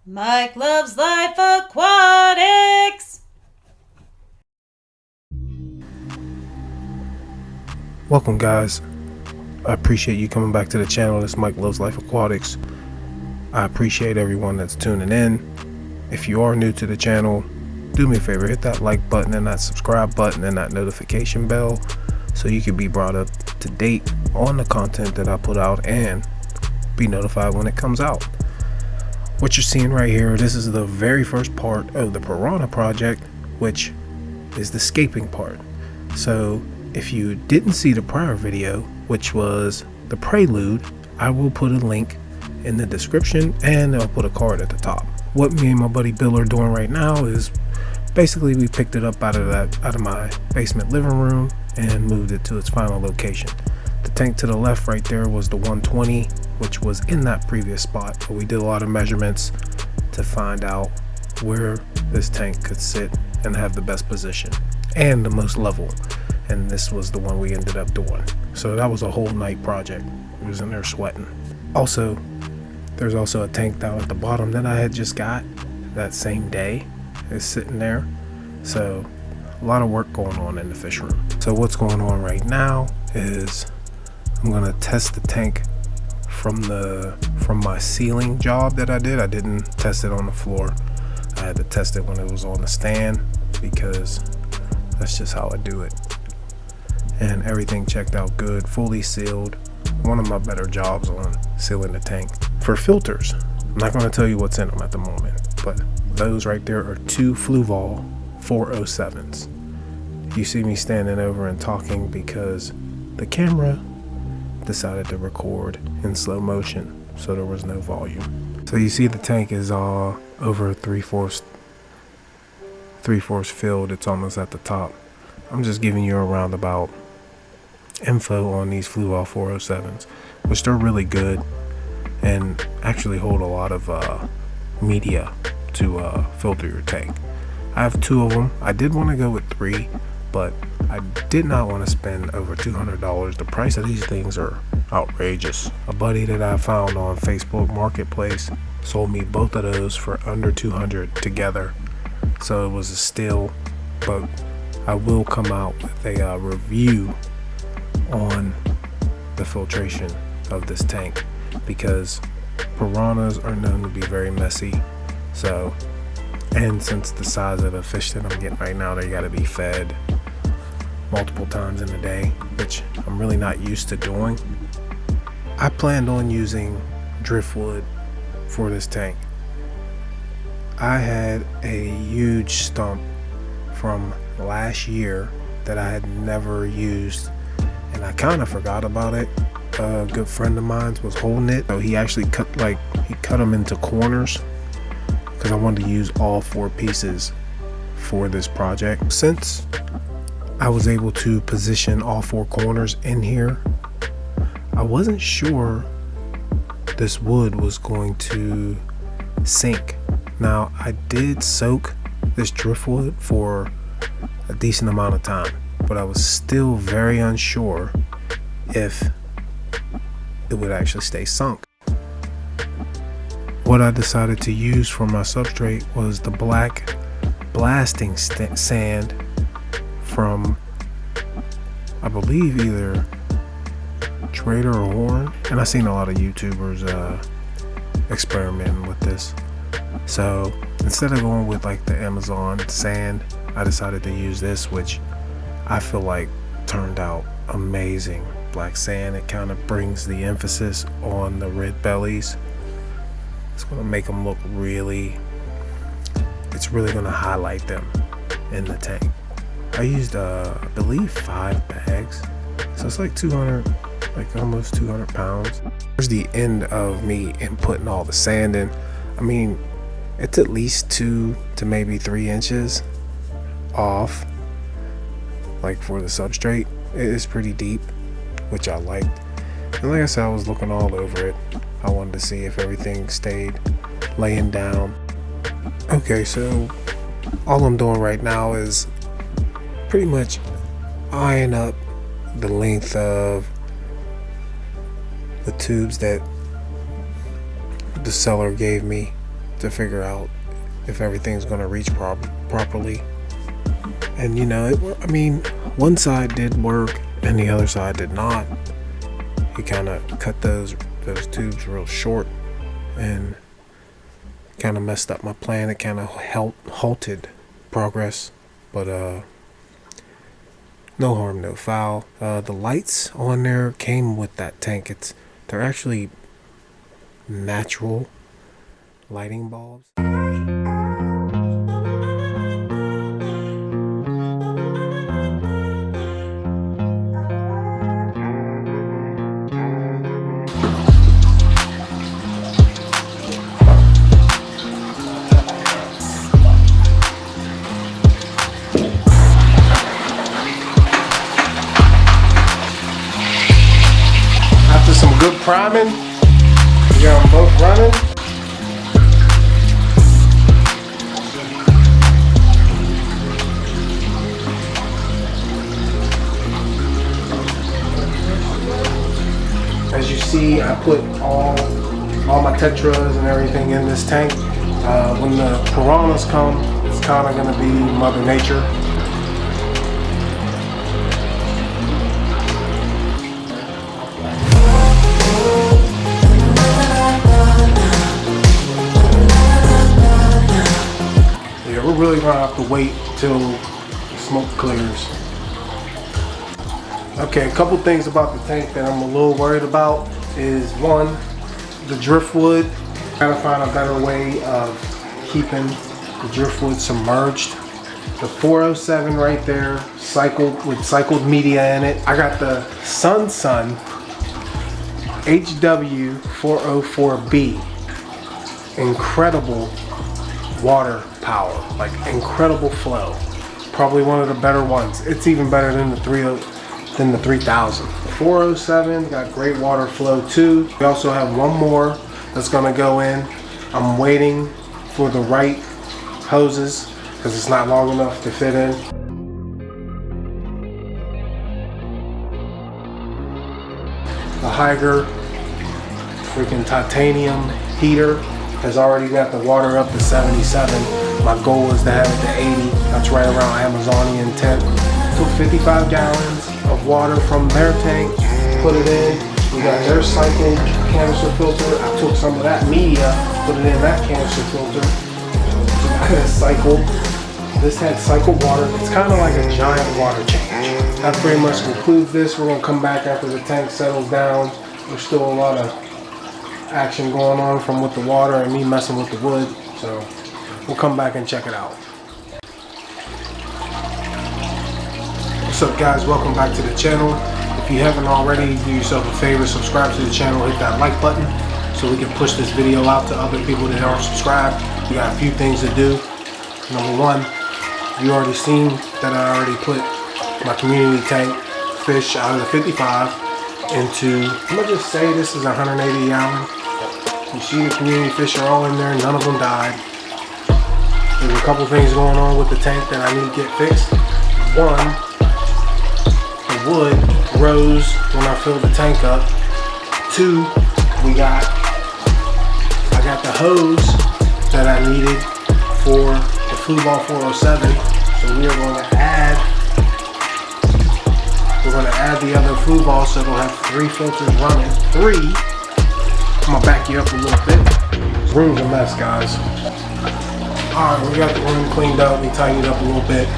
Mike loves life aquatics. Welcome, guys. I appreciate you coming back to the channel. It's Mike Loves Life Aquatics. I appreciate everyone that's tuning in. If you are new to the channel, do me a favor, hit that like button and that subscribe button and that notification bell so you can be brought up to date on the content that I put out and be notified when it comes out. What you're seeing right here, this is the very first part of the Piranha project, which is the scaping part. So if you didn't see the prior video, which was the prelude, I will put a link in the description and I'll put a card at the top. What me and my buddy Bill are doing right now is basically we picked it up out of my basement living room and moved it to its final location. The tank to the left right there was the 120, which was in that previous spot, but we did a lot of measurements to find out where this tank could sit and have the best position and the most level, and this was the one we ended up doing. So that was a whole night project. It was in there sweating. Also, there's also a tank down at the bottom that I had just got that same day. It's sitting there. So a lot of work going on in the fish room. So what's going on right now is I'm gonna test the tank from my ceiling job that I did. I didn't test it on the floor. I had to test it when it was on the stand because that's just how I do it. And everything checked out good, fully sealed. One of my better jobs on sealing the tank. For filters, I'm not going to tell you what's in them at the moment, but those right there are two Fluval 407s. You see me standing over and talking because the camera decided to record in slow motion, so there was no volume. So you see the tank is over three-fourths filled. It's almost at the top. I'm just giving you a roundabout info on these Fluval 407s, which they're really good and actually hold a lot of media to filter your tank. I have two of them. I did want to go with three, but I did not want to spend over $200. The price of these things are outrageous. A buddy that I found on Facebook Marketplace sold me both of those for under $200 together, so it was a steal. But I will come out with a review on the filtration of this tank because piranhas are known to be very messy. So, and since the size of the fish that I'm getting right now, they got to be fed multiple times in a day, which I'm really not used to doing. I planned on using driftwood for this tank. I had a huge stump from last year that I had never used, and I kind of forgot about it. A good friend of mine was holding it, so he actually cut them into corners because I wanted to use all four pieces for this project. Since I was able to position all four corners in here, I wasn't sure this wood was going to sink. Now, I did soak this driftwood for a decent amount of time, but I was still very unsure if it would actually stay sunk. What I decided to use for my substrate was the black blasting sand from, I believe, either Trader or Horn, and I've seen a lot of YouTubers experimenting with this. So instead of going with like the Amazon sand, I decided to use this, which I feel like turned out amazing. Black sand, it kind of brings the emphasis on the red bellies. It's going to make them look it's really going to highlight them in the tank. I used I believe 5 bags, so it's like 200, like almost 200 pounds. There's the end of me inputting all the sand in. I mean, it's at least 2 to maybe 3 inches off, like for the substrate. It is pretty deep, which I liked. And like I said, I was looking all over it. I wanted to see if everything stayed laying down. Okay, so all I'm doing right now is pretty much eyeing up the length of the tubes that the seller gave me to figure out if everything's going to reach properly. And you know, I mean, one side did work and the other side did not. He kind of cut those tubes real short and kind of messed up my plan. It kind of halted progress, but no harm, no foul. The lights on there came with that tank. They're actually natural lighting bulbs. After some good priming, we got them both running. As you see, I put all my tetras and everything in this tank. When the piranhas come, it's kind of going to be Mother Nature. Yeah, we're really going to have to wait till the smoke clears. Okay, a couple things about the tank that I'm a little worried about is, one, the driftwood. Gotta find a better way of keeping the driftwood submerged. The 407 right there, cycled media in it. I got the Sun HW 404B. Incredible water power, like incredible flow. Probably one of the better ones. It's even better than the 3000. The 407 got great water flow too. We also have one more that's gonna go in. I'm waiting for the right hoses because it's not long enough to fit in. The Higer freaking titanium heater has already got the water up to 77. My goal is to have it to 80. That's right around Amazonian temp. Took 55 gallons of water from their tank, put it in. We got their cycled canister filter. I took some of that media, put it in that canister filter. So I had cycled. This had cycled water. It's kind of like a giant water change. That pretty much concludes this. We're gonna come back after the tank settles down. There's still a lot of action going on from with the water and me messing with the wood. So we'll come back and check it out. What's up guys, welcome back to the channel. If you haven't already, do yourself a favor, subscribe to the channel, hit that like button so we can push this video out to other people that aren't subscribed. We got a few things to do. Number one, you already seen that I already put my community tank fish out of the 55 into, I'm gonna just say this is 180 gallon. You see the community fish are all in there, none of them died. There's a couple things going on with the tank that I need to get fixed. One, wood rose when I filled the tank up. Two, I got the hose that I needed for the Flu Ball 407. So we're going to add the other Flu Ball so it'll have 3 filters running. 3, I'm gonna back you up a little bit. This room's a mess, guys. Alright, we got the room cleaned up, we tightened it up a little bit.